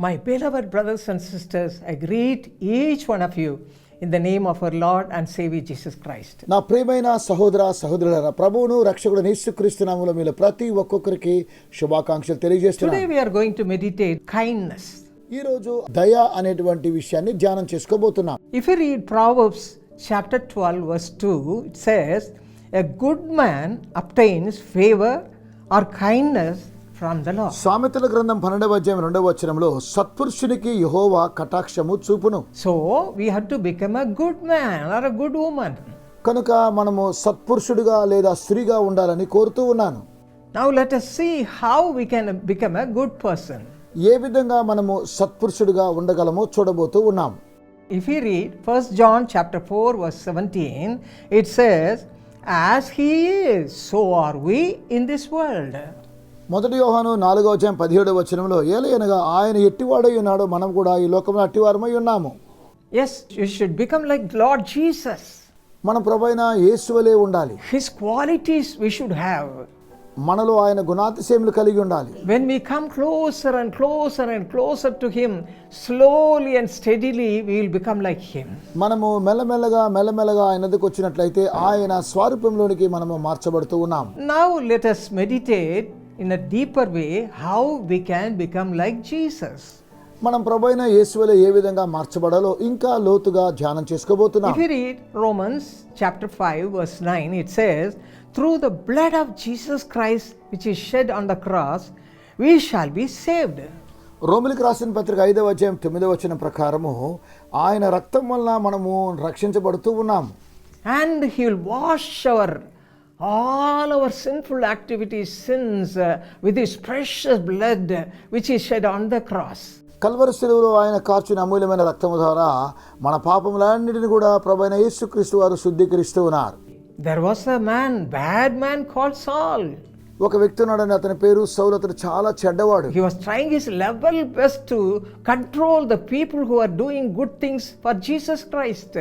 My beloved brothers and sisters, I greet each one of you in the name of our Lord and Savior Jesus Christ. నా ప్రియమైన సహోదర సహోదరులారా, ప్రభువును రక్షకుడు యేసుక్రీస్తు నామములో మీలో ప్రతి ఒక్కొక్కరికి శుభాకాంక్షలు Today తెలియజేస్తున్నాను. we are going to meditate kindness. ఈ రోజు దయ అనేటువంటి విషయాన్ని ధ్యానం చేసుకోబోతున్నాం. If you read Proverbs chapter 12 verse 2, it says, a good man obtains favor or kindness from the Lord. సామెతల గ్రంథం 12వ అధ్యాయం 2వ వచనంలో సత్పురుషునికి యెహోవా కటాక్షము చూపును. So we have to become a good man or a good woman. కనుక మనము సత్పురుషుడిగా లేదా స్త్రీగా ఉండాలని కోరుతూ ఉన్నాను. Now let us see how we can become a good person. ఏ విధంగా మనము సత్పురుషుడిగా ఉండగలమో చూడబోతూ ఉన్నాం. If you read 1 John chapter 4 verse 17, it says, as he is, so are we in this world. మొదటి యోహాను 4వ అధ్యాయం 17వ వచనంలో ఏలయనగా ఆయన ఎట్టివాడై ఉన్నాడో మనం కూడా ఈ లోకంలో అట్టివారమై ఉన్నాము. Yes, you should become like Lord Jesus. మన ప్రభువైన యేసువలే ఉండాలి. His qualities we should have. మనలో ఆయన గుణాతిశయములు కలిగి ఉండాలి. When we come closer and closer and closer to him, slowly and steadily we will become like him. మనము మెల్లమెల్లగా ఆయన ఎదుకు వచ్చినట్లయితే ఆయన స్వరూపంలోనికి మనము మార్చబడుతూ ఉన్నాం. Now let us meditate in a deeper way how we can become like Jesus. మనం ప్రభువైన యేసువలే ఏ విధంగా మార్చబడాలో ఇంకా లోతుగా ధ్యానం చేసుకోబోతున్నాం. If you read Romans chapter 5 verse 9, it says, through the blood of Jesus Christ which is shed on the cross, we shall be saved. రోమిలికి రాసిన పత్రిక 5వ అధ్యాయం 9వ వచనం ప్రకారము ఆయన రక్తం వలన మనము రక్షించబడుతూ ఉన్నాము. And he will wash all our sinful activities, sins with his precious blood which is shed on the cross. Calvary శిలువలో ఆయన కార్చిన అమూల్యమైన రక్తము ద్వారా మన పాపములన్నిటిని కూడా ప్రభువైన యేసుక్రీస్తు వారు శుద్ధీకరిస్తూ ఉన్నారు. There was a bad man called Saul. ఒక వ్యక్తి ఉన్నాడని అతని పేరు సౌలు. అతను చాలా చెడ్డవాడు. He was trying his level best to control the people who are doing good things for Jesus Christ.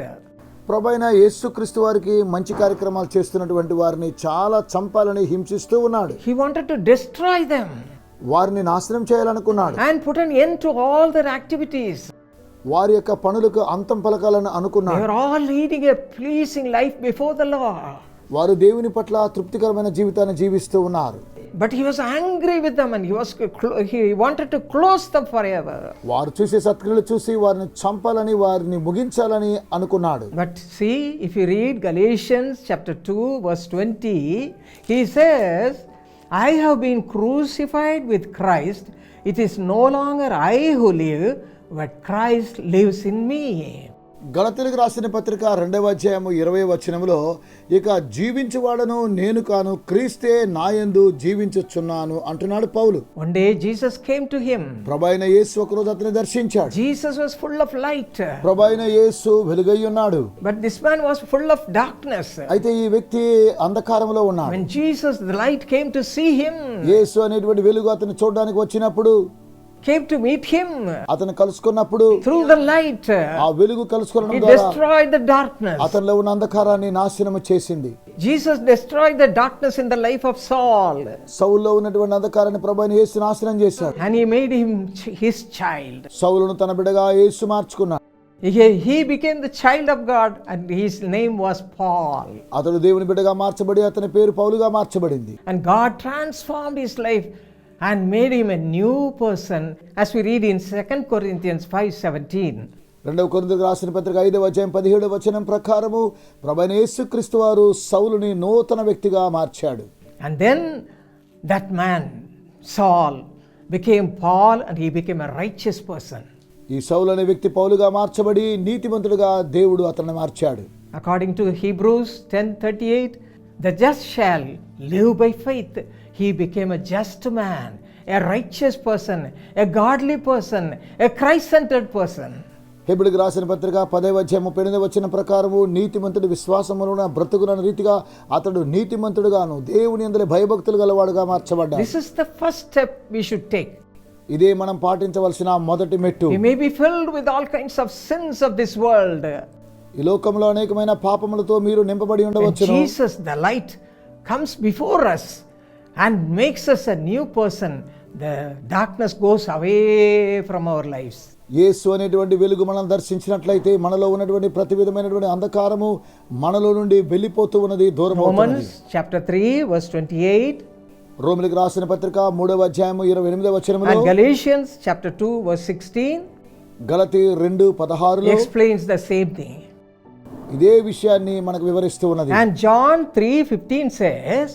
ప్రభువైన యేసుక్రీస్తు వారికి మంచి కార్యక్రమాలు చేస్తున్నటువంటి వారిని చాలా చంపాలని హింసిస్తూ ఉన్నాడు. He wanted to destroy them వారిని నాశనం చేయాలనుకున్నాడు. and put an end to all their activities. వారి యొక్క పనులకు అంతం పలకాలని They అనుకున్నాడు. were all leading a pleasing life before the Lord. వారు దేవుని పట్ల తృప్తికరమైన జీవితాన్ని జీవిస్తూ ఉన్నారు. But he was angry with them and he wanted to close them forever. వారు చూసే సత్క్రియలు చూసి వారిని చంపాలని వారిని ముగించాలని అనుకున్నాడు. But see, if you read Galatians chapter 2 verse 20, he says, I have been crucified with Christ. It is no longer I who live, but Christ lives in me. గలతీయులకు రాసిన పత్రిక 2వ అధ్యాయము 20వ వచనములో ఇక జీవించువాడను నేను కాను, క్రీస్తే నాయందు జీవించుచున్నాను అంటున్నాడు పౌలు. One day Jesus came to him. ప్రభువైన యేసు ఒకరోజు అతన్ని దర్శించాడు. Jesus was full of light. ప్రభువైన యేసు వెలుగై ఉన్నాడు. But this man was full of darkness. అయితే ఈ వ్యక్తి అంధకారంలో ఉన్నాడు. When Jesus, the light, came to see him, యేసు అనేటువంటి వెలుగు అతన్ని చూడడానికి వచ్చినప్పుడు, came to meet him, అతను కలుసుకున్నప్పుడు through the light, ఆ వెలుగు కలుసుకోవడం he ద్వారా destroyed the darkness. అతనిలో ఉన్న అంధకారాన్ని నాశనము చేసింది. Jesus destroyed the darkness in the life of Saul. సౌలులో ఉన్నటువంటి అంధకారాన్ని ప్రభువైన యేసు నాశనం చేశాడు. And he made him his child. సౌలును తన బిడ్డగా యేసు మార్చుకున్నాడు. He became the child of God and his name was Paul. అతడు దేవుని బిడ్డగా మార్చబడి అతని పేరు పౌలుగా మార్చబడింది. And God transformed his life and made him a new person, as we read in 2 Corinthians 5:17. 2వ కొరింథీయులకు రాసిన పత్రిక 5వ అధ్యాయం 17వ వచనం ప్రకారము ప్రభువైన యేసుక్రీస్తు వారు సౌలుని నూతన వ్యక్తిగా మార్చాడు. And then that man Saul became Paul and he became a righteous person. ఈ సౌలు అనే వ్యక్తి పౌలుగా మార్చబడి నీతిమంతుడిగా దేవుడు అతన్ని మార్చాడు. According to Hebrews 10:38, the just shall live by faith. He became a just man, a righteous person, a godly person, a Christ-centered person. హెబ్రీయులకు రాసిన పత్రిక 10వ అధ్యాయం 38వ వచనం ప్రకారము నీతిమంతుడి విశ్వాసమున బ్రతుకున రీతిగా అతడు నీతిమంతుడుగాను దేవుని యందు భయభక్తులు గలవాడుగా మార్చబడ్డాడు. This is the first step we should take. ఇదే మనం పాటించవలసిన మొదటి మెట్టు. We may be filled with all kinds of sins of this world. ఈ లోకంలో అనేకమైన పాపములతో మీరు నింపబడి When ఉండవచ్చును. Jesus, the light, comes before us and makes us a new person, the darkness goes away from our lives. యేసు అనేటువంటి వెలుగు మనల్ని దర్శించినట్లయితే మనలో ఉన్నటువంటి ప్రతి విధమైనటువంటి అంధకారము మనలో నుండి వెళ్ళిపోతూ ఉన్నది, దూరం అవుతున్నది. Romans chapter 3 verse 28 రోమిలికి రాసిన పత్రిక 3వ అధ్యాయము 28వ వచనములో, and Galatians chapter 2 verse 16 గలతీ 2:16లో explains the same thing. ఇదే విషయాన్ని మనకు వివరిస్తూ ఉన్నది. And John 3:15 says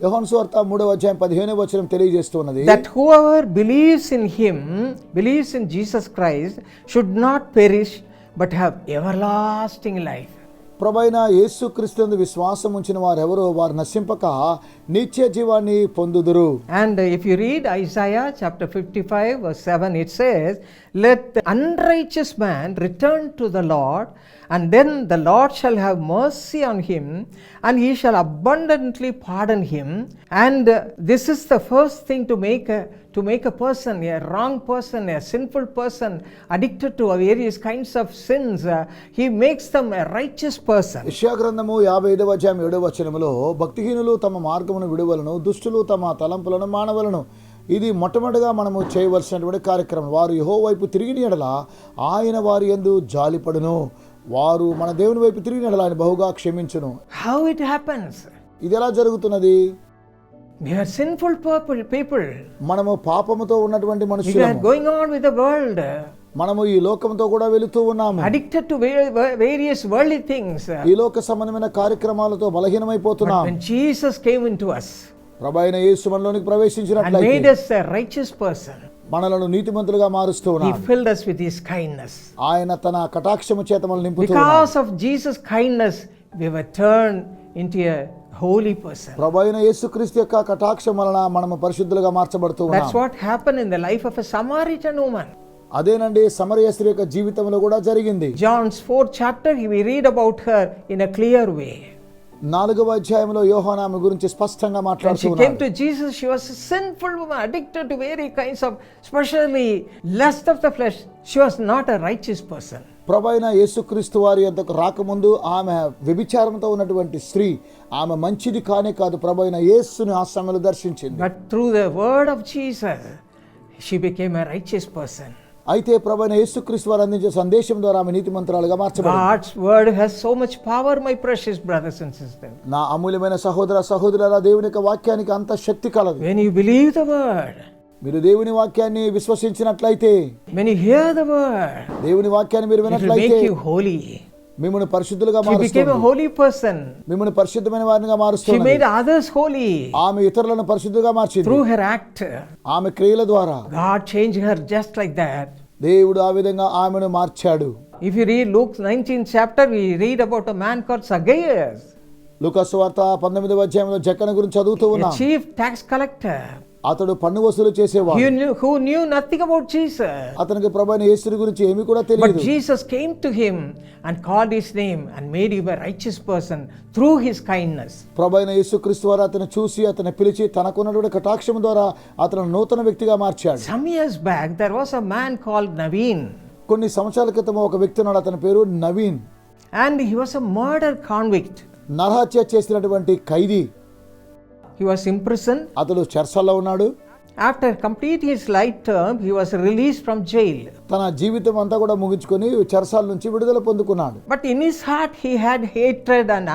యోహాను సువార్త 3వ అధ్యాయం 15వ వచనం తెలియజేస్తున్నది, that whoever believes in him, believes in Jesus Christ, should not perish but have everlasting life. ప్రభువైన యేసుక్రీస్తునందు విశ్వాసం ఉంచిన వారెవరో వారు నశింపక నిత్య జీవాన్ని పొందుదురు. And if you read Isaiah chapter 55 verse 7, it says, let the unrighteous man return to the Lord, and then the Lord shall have mercy on him, and he shall abundantly pardon him. And this is the first thing to make a person, a wrong person, a sinful person, addicted to various kinds of sins, he makes them a righteous person. యెషయా గ్రంథము 55వ అధ్యాయం 7వ వచనములో, భక్తిహీనులు తమ మార్గమును విడువలను, దుష్టులు తమ తలంపులను మానవలను. ఇది మొట్టమొదటిగా మనము చేయవలసినటువంటి కార్యక్రమం. వారు యెహోవా వైపు తిరిగిన యెడల ఆయన వారి యందు జాలిపడును, వారు మన దేవుని వైపు తిరిగిన యెడల ఆయన బహుగా క్షమించును. How it happens? ఇది ఎలా జరుగుతున్నది? We are sinful people. మనము పాపముతో ఉన్నటువంటి We are మనుషులము. going on with the world, మనము ఈ లోకంతో కూడా వెళుతూ ఉన్నాము. addicted to various worldly things. ఈ లోక సంబంధమైన కార్యక్రమాలతో బలహీనమైపోతున్నాం. But when Jesus came into us ప్రభువైన యేసు మనలోనికి and ప్రవేశించినట్లయితే made us a righteous person, మనలను నీతిమంతులుగా మారుస్తూ he ఉన్నాడు. filled us with his kindness. ఆయన తన కటాక్షము చేత మనల్ని నింపుతూ ఉన్నాడు. Because of Jesus' kindness, we were turned into a holy person. ప్రభువైన యేసుక్రీస్తు యొక్క కటాక్షం వలన మనము పరిశుద్ధులుగా మార్చబడుతూ That's ఉన్నాం. what happened in the life of a Samaritan woman. అదేనండి సమరయ స్త్రీ యొక్క జీవితంలో కూడా జరిగింది. John's 4th chapter, we read about her in a clear way. 4వ అధ్యాయంలో యోహాను ఆమె గురించి స్పష్టంగా When she మాట్లాడుతున్నాడు. came to Jesus, she was a sinful woman, addicted to various kinds of, especially lust of the flesh. She was not a righteous person. ప్రభువైన యేసుక్రీస్తు వారి యొద్దకు రాకముందు ఆమె వ్యభిచారంతో ఉన్నటువంటి స్త్రీ, ఆమె మంచిది కానే కాదు. ప్రభువైన యేసుని ఆ సమయంలో దర్శించింది. But through the word of Jesus, she became a righteous person. అయితే ప్రభువైన యేసుక్రీస్తు వారు అందించే సందేశం ద్వారా ఆమె నీతిమంతురాలుగా మార్చబడింది. God's word has so much power, my precious brothers and sisters. నా అమూల్యమైన సహోదర సహోదరులారా, దేవుని యొక్క వాక్యానికి అంత శక్తి కలదు. When you believe the word, మీరు దేవుని వాక్యాన్ని విశ్వసించినట్లయితే, when you hear the word, దేవుని వాక్యాన్ని మీరు it will విన్నట్లయితే make you holy. మిమ్మల్ని పరిశుద్ధులుగా She became a మారుస్తుంది. holy person. మిమ్మల్ని పరిశుద్ధమైన వారిగా She మారుస్తుంది. made others holy ఆమె ఇతరులను పరిశుద్ధులుగా మార్చింది. through her act. ఆమె క్రియల ద్వారా God changed her just like that. దేవుడు ఆ విధంగా ఆమెను మార్చాడు. If you read Luke 19th chapter, we read about a man called Zacchaeus, లూకా సువార్త 19వ అధ్యాయంలో జక్కన గురించి చదువుతూ a ఉన్నాం. chief tax collector. అతడు పన్ను వసూలు చేసేవాడు. Who knew nothing about Jesus. అతనికి ప్రభువైన యేసుని గురించి ఏమీ కూడా But తెలియదు. Jesus came to him and called his name and made him a righteous person through his kindness. ప్రభువైన యేసుక్రీస్తు వారు అతను చూసి అతను పిలిచి తనకున్నటువంటి కటాక్షం ద్వారా అతను నూతన వ్యక్తిగా మార్చాడు. Some years back, there was a man called Naveen, కొన్ని సంవత్సరాల క్రితం ఒక వ్యక్తి ఉన్నాడు. అతని పేరు Naveen. and he was a murder convict. నరహత్య చేసినటువంటి ఖైదీ. He was imprisoned. అతడు చెరసాలలో ఉన్నాడు. After completing his life term, he was released from jail. తన జీవితం అంతా కూడా ముగించుకొని చెరసాల నుంచి విడుదల పొందుకున్నాడు. But in his heart, he had hatred and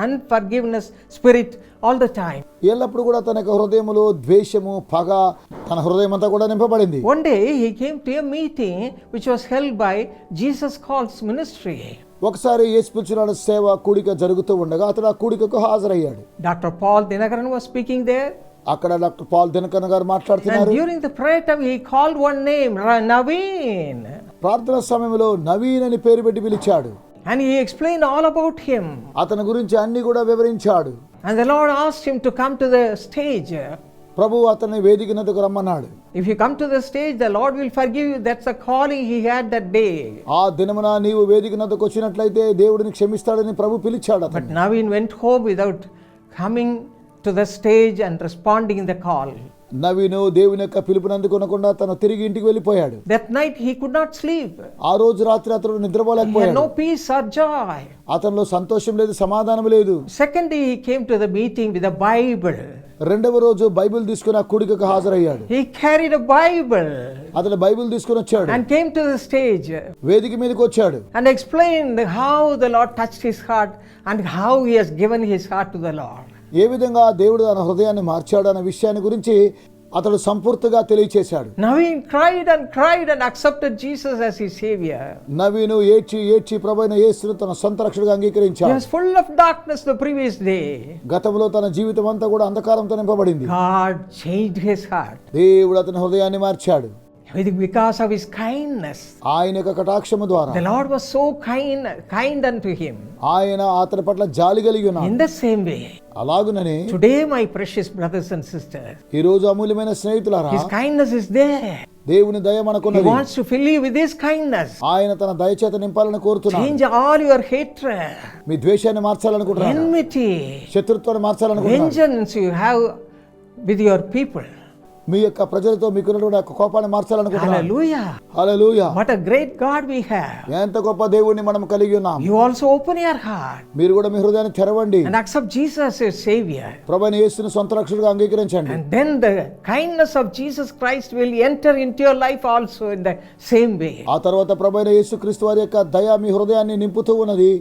unforgiveness spirit all the time. ఎల్లప్పుడు కూడా తన యొక్క హృదయములో ద్వేషము, పగ, తన హృదయం అంతా కూడా నింపబడింది. One day, he came to a meeting which was held by Jesus Calls Ministry. ఒకసారి యేసు పిలుచున్న సేవ కూడిక జరుగుతూ ఉండగా అతడు ఆ కూడికకు హాజరయ్యాడు. Dr. Paul Dinakaran was speaking there. అక్కడ డాక్టర్ పాల్ దినకరన్ గారు And మాట్లాడుతున్నారు. during the prayer time, he called one name, Naveen. ప్రార్థన సమయంలో నవీన్ అని పేరు పెట్టి పిలిచాడు. And he explained all about him. అతని గురించి అన్ని కూడా వివరించాడు. And the Lord asked him to come to the stage. ప్రభువు అతన్ని వేదికనకు రమ్మన్నాడు. If you come to the stage, the Lord will forgive you. That's the calling he had that day. ఆ దినమున నీవు వేదికనకు వచ్చినట్లయితే దేవుడిని క్షమిస్తాడని ప్రభు పిలిచాడు But అతన్ని. Naveen went home without coming to the stage and responding in the call. Naveen దేవుని యొక్క పిలుపుని అందుకొనకుండా తను తిరిగి ఇంటికి వెళ్ళిపోయాడు. That night he could not sleep. ఆ రోజు రాత్రి అతడు He had నిద్రపోలేకపోయాడు. no peace or joy. అతనిలో సంతోషం లేదు, సమాధానం లేదు. Second day he came to the meeting with a Bible. రెండవ రోజు బైబిల్ తీసుకుని ఆ కూడికకు హాజరయ్యాడు. He carried a Bible అతను బైబిల్ తీసుకుని వచ్చాడు. and came to the stage వేదిక మీదకి వచ్చాడు. and explained how the Lord touched his heart and how he has given his heart to the Lord. ఏ విధంగా దేవుడు తన హృదయాన్ని మార్చాడు అనే విషయాన్ని గురించి అతడు సంపూర్తిగా తెలియచేశాడు. Naveen cried and accepted Jesus as his savior. Naveen ఏడ్చి ప్రభువైన యేసును తన సొంత రక్షకుడిగా He అంగీకరించాడు. was full of darkness the previous day. గతంలో తన జీవితం అంతా కూడా అంధకారంతో నింపబడింది. God changed his heart దేవుడు అతని హృదయాన్ని మార్చాడు. because of his kindness. ఆయన యొక్క కటాక్షము ద్వారా The Lord was so kind unto him. ఆయన అతని పట్ల జాలి కలిగి ఉన్నాడు. In the same way, అలాగుననే today my precious brothers and sisters, ఈ రోజు అమూల్యమైన స్నేహితులారా, his kindness is there. దేవుని దయ He మనకున్నది. wants to fill you with his kindness. ఆయన తన దయచేత నింపాలని కోరుతున్నాడు. Change all your hatred, మీ ద్వేషాన్ని మార్చాలనుకుంటున్నాడు. enmity, శత్రుత్వాన్ని మార్చాలనుకుంటున్నాడు. vengeance you have with your people. మీ యొక్క ప్రజలతో మీకున్నటువంటి యొక్క కోపాన్ని మార్చాలనుకుంటున్నాడు. Hallelujah. Hallelujah. What a great God we have. ఎంత గొప్ప దేవుణ్ణి మనం కలిగి ఉన్నాం. You also open your heart మీరు కూడా మీ హృదయాన్ని తెరవండి. and accept Jesus as your savior. ప్రభువైన యేసుని సొంత రక్షకుడిగా అంగీకరించండి. And then the kindness of Jesus Christ will enter into your life also in the same way. ఆ తర్వాత ప్రభువైన యేసుక్రీస్తు వారి యొక్క దయ మీ హృదయాన్ని నింపుతూ ఉన్నది.